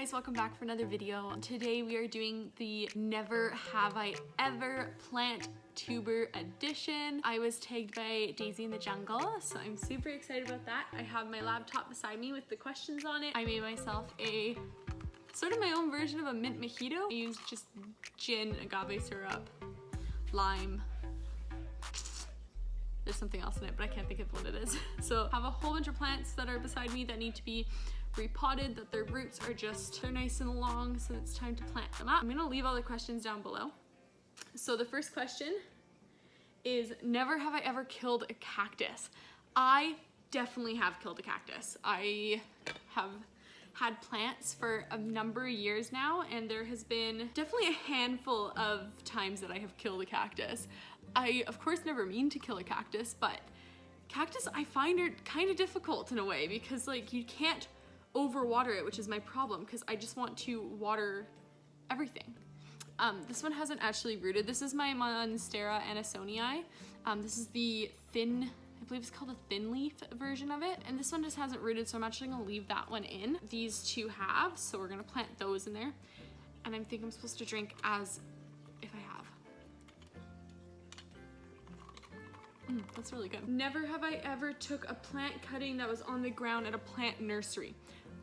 guys, welcome back for another video. Today we are doing the Never Have I Ever plant tuber edition. I was tagged by Daisy in the Jungle, so I'm super excited about that. I have my laptop beside me with the questions on it. I made myself a sort of my own version of a mint mojito. I used just gin, agave syrup, lime. There's something else in it, but I can't think of what it is. So I have a whole bunch of plants that are beside me that need to be repotted, that their roots are just, they're nice and long, so it's time to plant them up. I'm gonna leave all the questions down below. So the first question is, never have I ever killed a cactus. I definitely have killed a cactus. I have had plants for a number of years now, and there has been definitely a handful of times that I have killed a cactus. I, of course, never mean to kill a cactus, but cactus I find are kind of difficult in a way because like you can't overwater it, which is my problem because I just want to water everything. This one hasn't actually rooted. This is my Monstera Anansonii. This is the thin, I believe it's called a thin leaf version of it, and this one just hasn't rooted, so I'm actually gonna leave that one in. These two have, so we're gonna plant those in there, and I think I'm supposed to drink as if I have. That's really good. Never have I ever took a plant cutting that was on the ground at a plant nursery.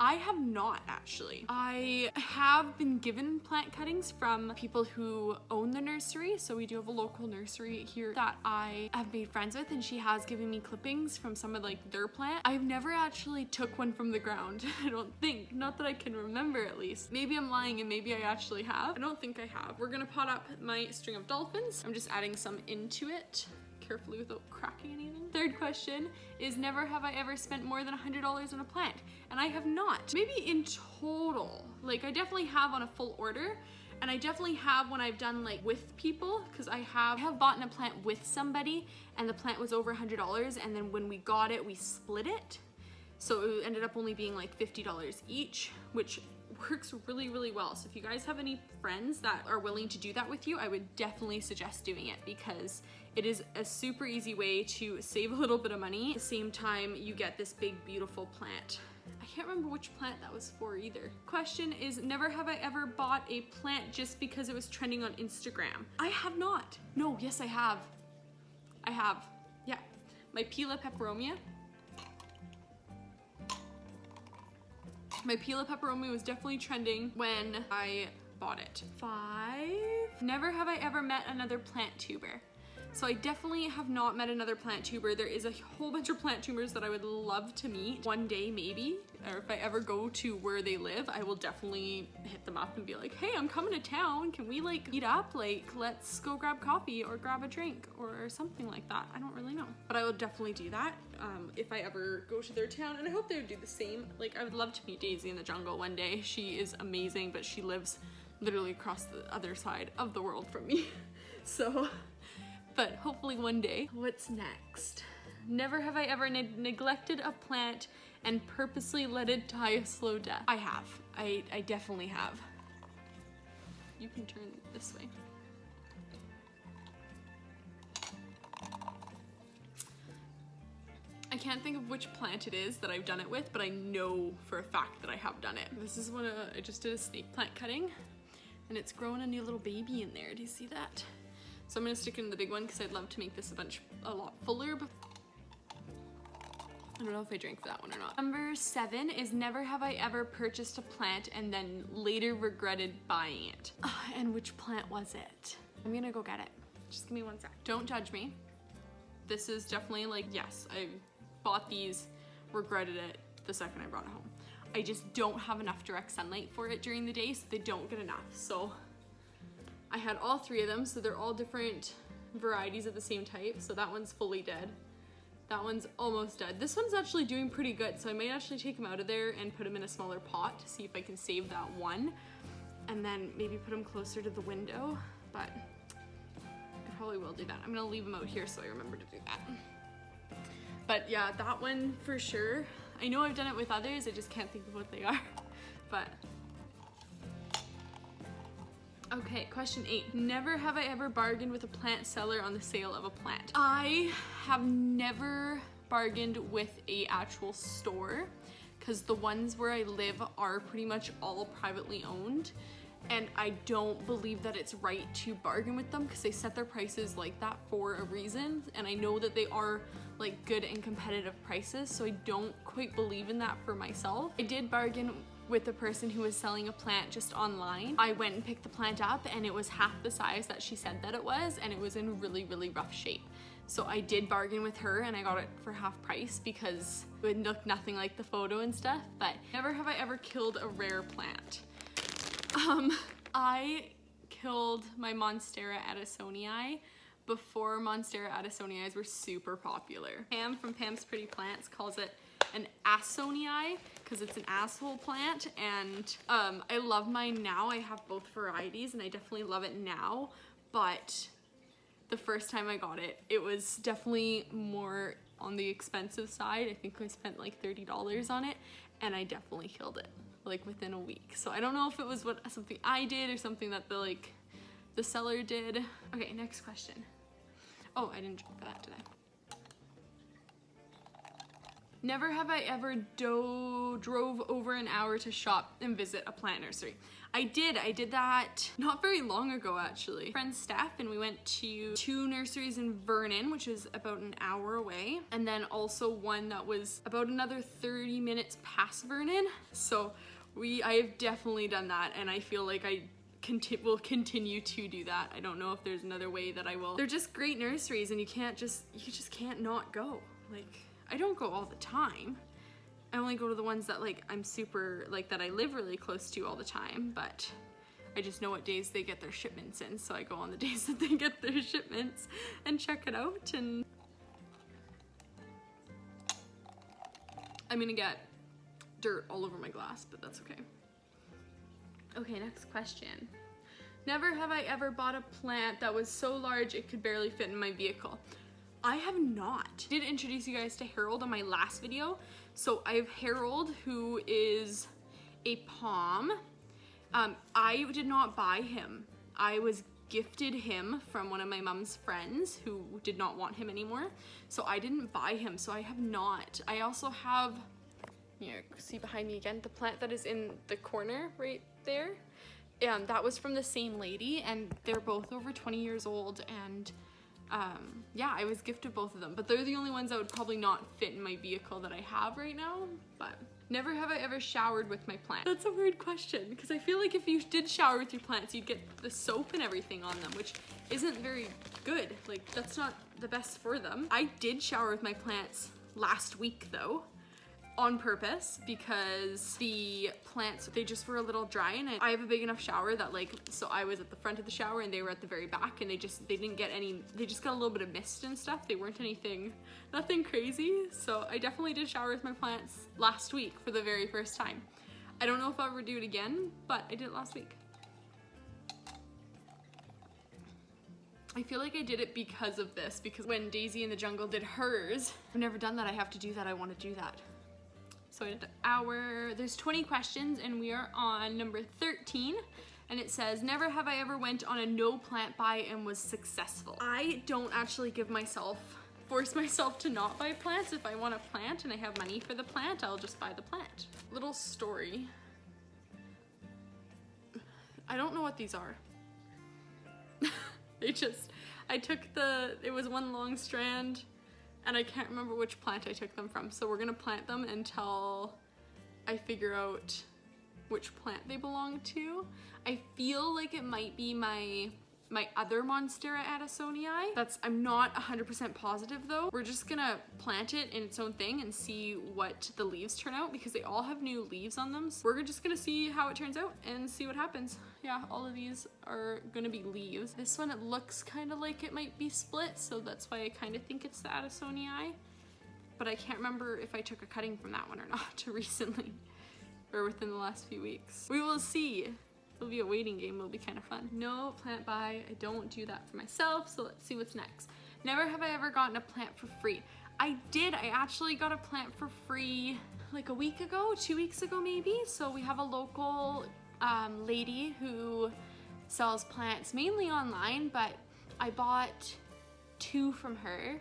I have not actually. I have been given plant cuttings from people who own the nursery. So we do have a local nursery here that I have made friends with, and she has given me clippings from some of like their plant. I've never actually took one from the ground. I don't think, not that I can remember at least. Maybe I'm lying and maybe I actually have. I don't think I have. We're gonna pot up my string of dolphins. I'm just adding some into it carefully without cracking anything. Third question is, never have I ever spent more than $100 on a plant, and I have not. Maybe in total, like I definitely have on a full order, and I definitely have when I've done like with people, because I have bought a plant with somebody and the plant was over $100, and then when we got it we split it, so it ended up only being like $50 each, which works really well. So if you guys have any friends that are willing to do that with you, I would definitely suggest doing it because it is a super easy way to save a little bit of money. At the same time, you get this big, beautiful plant. I can't remember which plant that was for either. Question is, never have I ever bought a plant just because it was trending on Instagram. I have not. No, yes I have. I have, yeah. My Pila peperomia. My Pila peperomia was definitely trending when I bought it. 5, never have I ever met another plant tuber. So I definitely have not met another plant tuber. There is a whole bunch of plant tubers that I would love to meet one day maybe, or if I ever go to where they live, I will definitely hit them up and be like, hey, I'm coming to town. Can we like meet up? Like, let's go grab coffee or grab a drink or something like that. I don't really know, but I will definitely do that if I ever go to their town, and I hope they would do the same. Like, I would love to meet Daisy in the Jungle one day. She is amazing, but she lives literally across the other side of the world from me. So, but hopefully one day. What's next? Never have I ever neglected a plant and purposely let it die a slow death. I have. I definitely have. You can turn this way. I can't think of which plant it is that I've done it with, but I know for a fact that I have done it. This is when I just did a snake plant cutting, and it's growing a new little baby in there. Do you see that? So I'm gonna stick it in the big one because I'd love to make this a lot fuller. But I don't know if I drank that one or not. Number 7 is, never have I ever purchased a plant and then later regretted buying it. And which plant was it? I'm gonna go get it. Just give me one sec. Don't judge me. This is definitely like, yes, I bought these, regretted it the second I brought it home. I just don't have enough direct sunlight for it during the day, so they don't get enough. So I had all 3 of them, so they're all different varieties of the same type. So that one's fully dead. That one's almost dead. This one's actually doing pretty good, so I might actually take them out of there and put them in a smaller pot to see if I can save that one, and then maybe put them closer to the window, but I probably will do that. I'm gonna leave them out here so I remember to do that. But yeah, that one for sure. I know I've done it with others, I just can't think of what they are, but. Okay, question 8. Never have I ever bargained with a plant seller on the sale of a plant. I have never bargained with a actual store because the ones where I live are pretty much all privately owned. And I don't believe that it's right to bargain with them because they set their prices like that for a reason. And I know that they are like good and competitive prices, so I don't quite believe in that for myself. I did bargain with the person who was selling a plant just online. I went and picked the plant up and it was half the size that she said that it was, and it was in really, really rough shape. So I did bargain with her and I got it for half price because it would look nothing like the photo and stuff. But never have I ever killed a rare plant. I killed my Monstera Addisonii before Monstera Addisonii were super popular. Pam from Pam's Pretty Plants calls it an Assonii because it's an asshole plant, and I love mine now. I have both varieties and I definitely love it now, but the first time I got it, it was definitely more on the expensive side. I think I spent like $30 on it, and I definitely killed it like within a week. So I don't know if it was something I did or something that the seller did. Okay, next question. Oh, I didn't check for that, did I? Never have I ever drove over an hour to shop and visit a plant nursery. I did that not very long ago actually. Friend Steph and we went to 2 nurseries in Vernon, which is about an hour away, and then also one that was about another 30 minutes past Vernon. So I have definitely done that, and I feel like I will continue to do that. I don't know if there's another way that I will. They're just great nurseries, and you just can't not go. Like, I don't go all the time. I only go to the ones that like I'm super like that I live really close to all the time, but I just know what days they get their shipments in, so I go on the days that they get their shipments and check it out. And I'm gonna get dirt all over my glass, but that's okay. Okay, next question. Never have I ever bought a plant that was so large it could barely fit in my vehicle. I have not. I did introduce you guys to Harold on my last video. So I have Harold, who is a palm. I did not buy him. I was gifted him from one of my mom's friends who did not want him anymore. So I didn't buy him, so I have not. I also have, here, see behind me again, the plant that is in the corner right there. That was from the same lady, and they're both over 20 years old, and yeah, I was gifted both of them, but they're the only ones that would probably not fit in my vehicle that I have right now. But never have I ever showered with my plant. That's a weird question, because I feel like if you did shower with your plants, you'd get the soap and everything on them, which isn't very good. Like, that's not the best for them. I did shower with my plants last week though, on purpose, because the plants, they just were a little dry, and I have a big enough shower that like, so I was at the front of the shower and they were at the very back, and they didn't get any, they just got a little bit of mist and stuff. They weren't nothing crazy. So I definitely did shower with my plants last week for the very first time. I don't know if I'll ever do it again, but I did it last week. I feel like I did it because of this, because when Daisy in the Jungle did hers, I've never done that. I have to do that. I want to do that. So I did there's 20 questions and we are on number 13, and it says, never have I ever went on a no plant buy and was successful. I don't actually force myself to not buy plants. If I want a plant and I have money for the plant, I'll just buy the plant. Little story. I don't know what these are. It was one long strand, and I can't remember which plant I took them from. So we're gonna plant them until I figure out which plant they belong to. I feel like it might be my other Monstera Addisonii. I'm not 100% positive though. We're just gonna plant it in its own thing and see what the leaves turn out, because they all have new leaves on them. So we're just gonna see how it turns out and see what happens. Yeah, all of these are gonna be leaves. This one, it looks kind of like it might be split, so that's why I kind of think it's the Addisonii. But I can't remember if I took a cutting from that one or not recently, or within the last few weeks. We will see. It'll be a waiting game. It'll be kind of fun. No plant buy. I don't do that for myself, so let's see what's next. Never have I ever gotten a plant for free. I did. I actually got a plant for free like a week ago, 2 weeks ago maybe. So we have a local lady who sells plants mainly online, but I bought 2 from her,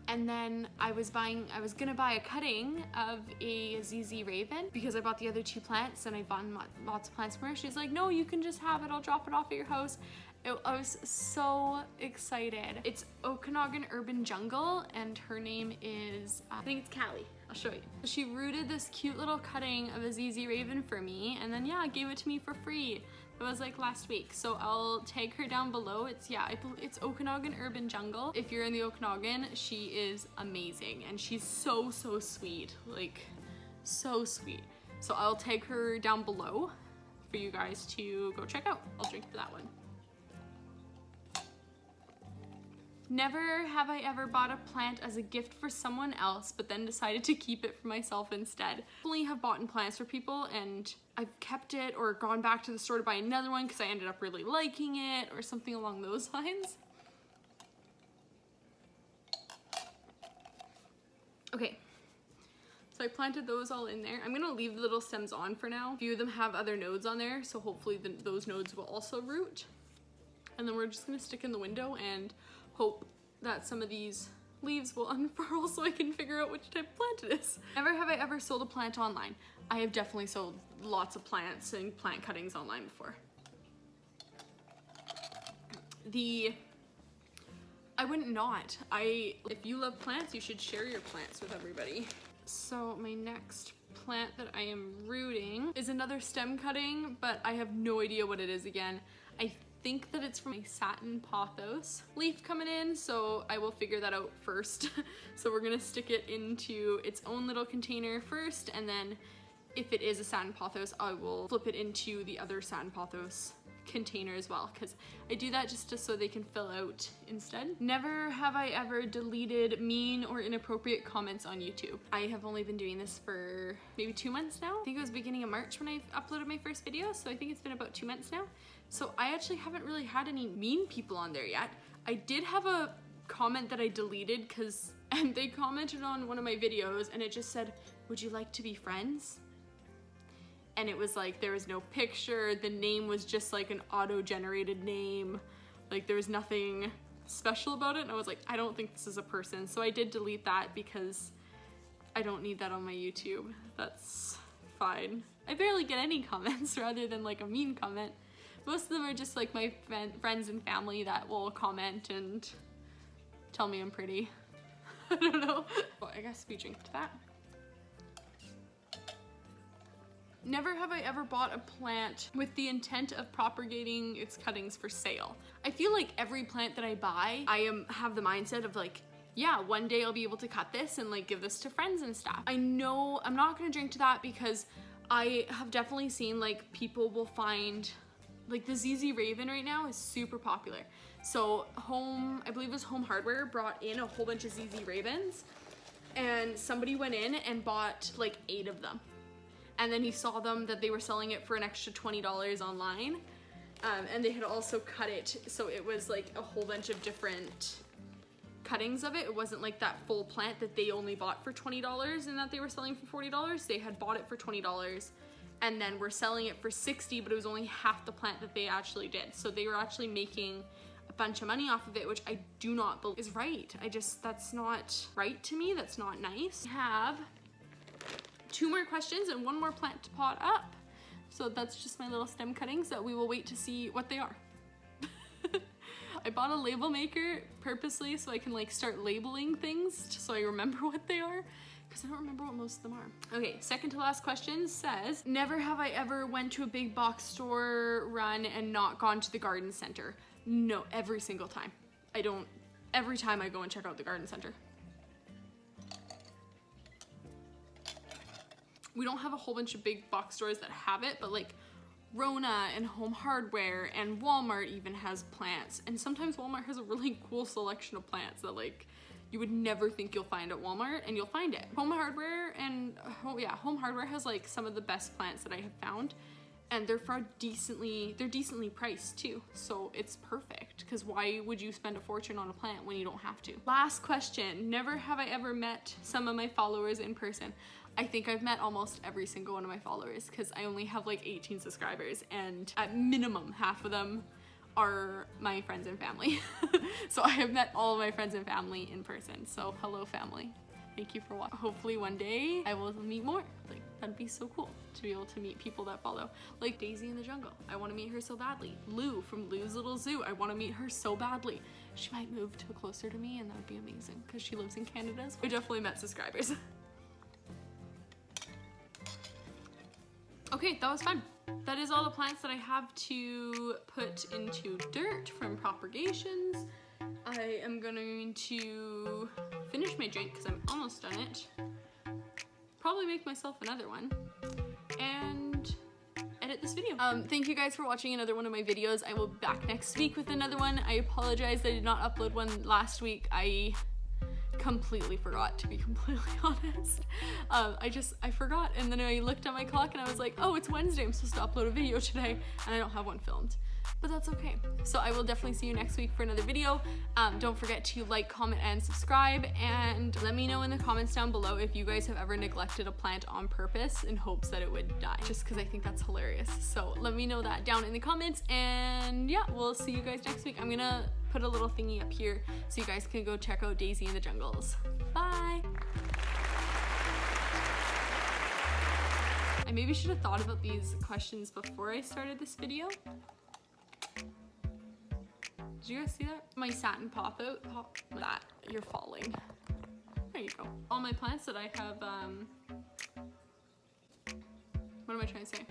And then I was gonna buy a cutting of a ZZ Raven because I bought the other 2 plants and I bought lots of plants from her. She's like, no, you can just have it, I'll drop it off at your house. I was so excited. It's Okanagan Urban Jungle and her name is, I think it's Callie. I'll show you. She rooted this cute little cutting of a ZZ Raven for me and then yeah, gave it to me for free. It was like last week, so I'll tag her down below. It's Okanagan Urban Jungle. If you're in the Okanagan, she is amazing and she's so sweet, like so sweet. So I'll tag her down below for you guys to go check out. I'll drink to that one. Never have I ever bought a plant as a gift for someone else, but then decided to keep it for myself instead. Definitely have bought plants for people and I've kept it or gone back to the store to buy another one because I ended up really liking it or something along those lines. Okay, so I planted those all in there. I'm gonna leave the little stems on for now. A few of them have other nodes on there, so hopefully those nodes will also root. And then we're just gonna stick in the window and hope that some of these leaves will unfurl so I can figure out which type of plant it is. Never have I ever sold a plant online. I have definitely sold lots of plants and plant cuttings online before. I wouldn't not. If you love plants, you should share your plants with everybody. So my next plant that I am rooting is another stem cutting, but I have no idea what it is again. I think that it's from a satin pothos leaf coming in, so I will figure that out first. So we're gonna stick it into its own little container first, and then if it is a satin pothos, I will flip it into the other satin pothos container as well, because I do that just so they can fill out instead. Never have I ever deleted mean or inappropriate comments on YouTube. I have only been doing this for maybe 2 months now. I think it was beginning of March when I uploaded my first video, so I think it's been about 2 months now. So I actually haven't really had any mean people on there yet. I did have a comment that I deleted and they commented on one of my videos and it just said, would you like to be friends? And it was like, there was no picture. The name was just like an auto-generated name. Like there was nothing special about it. And I was like, I don't think this is a person. So I did delete that because I don't need that on my YouTube. That's fine. I barely get any comments rather than like a mean comment. Most of them are just like my friends and family that will comment and tell me I'm pretty. I don't know. Well, I guess we drink to that. Never have I ever bought a plant with the intent of propagating its cuttings for sale. I feel like every plant that I buy, I have the mindset of like, yeah, one day I'll be able to cut this and like give this to friends and stuff. I know I'm not gonna drink to that because I have definitely seen like people will find, like the ZZ Raven right now is super popular. So I believe it was Home Hardware brought in a whole bunch of ZZ Ravens and somebody went in and bought like 8 of them. And then he saw them that they were selling it for an extra $20 online. And they had also cut it, so it was like a whole bunch of different cuttings of it. It wasn't like that full plant that they only bought for $20 and that they were selling for $40. They had bought it for $20 and then were selling it for $60, but it was only half the plant that they actually did. So they were actually making a bunch of money off of it, which I do not believe is right. That's not right to me. That's not nice. We have 2 more questions and 1 more plant to pot up. So that's just my little stem cuttings that we will wait to see what they are. I bought a label maker purposely so I can like start labeling things so I remember what they are, because I don't remember what most of them are. Okay, second to last question says, never have I ever went to a big box store run and not gone to the garden center. No, every single time. Every time I go and check out the garden center. We don't have a whole bunch of big box stores that have it, but like Rona and Home Hardware and Walmart even has plants. And sometimes Walmart has a really cool selection of plants that like you would never think you'll find at Walmart, and you'll find it. Home Hardware has like some of the best plants that I have found, and they're decently priced too. So it's perfect, because why would you spend a fortune on a plant when you don't have to? Last question, never have I ever met some of my followers in person. I think I've met almost every single one of my followers because I only have like 18 subscribers, and at minimum half of them are my friends and family. So I have met all of my friends and family in person. So hello family. Thank you for watching. Hopefully one day I will meet more. Like, that'd be so cool to be able to meet people that follow. Like Daisy in the Jungle. I want to meet her so badly. Lou from Lou's Little Zoo. I want to meet her so badly. She might move to closer to me and that would be amazing because she lives in Canada. So I definitely met subscribers. Okay, that was fun. That is all the plants that I have to put into dirt from propagations. I am going to finish my drink because I'm almost done it. Probably make myself another one and edit this video. Thank you guys for watching another one of my videos. I will be back next week with another one. I apologize I did not upload one last week. I completely forgot, to be completely honest. I forgot, and then I looked at my clock and I was like, oh, it's Wednesday, I'm supposed to upload a video today, and I don't have one filmed. But that's okay. So I will definitely see you next week for another video. Don't forget to like, comment, and subscribe, and let me know in the comments down below if you guys have ever neglected a plant on purpose in hopes that it would die, just because I think that's hilarious. So let me know that down in the comments, and yeah, we'll see you guys next week. I'm gonna put a little thingy up here so you guys can go check out Daisy in the Jungles. Bye! I maybe should have thought about these questions before I started this video. Did you guys see that? My satin pop out, that, you're falling. There you go. All my plants that I have, what am I trying to say?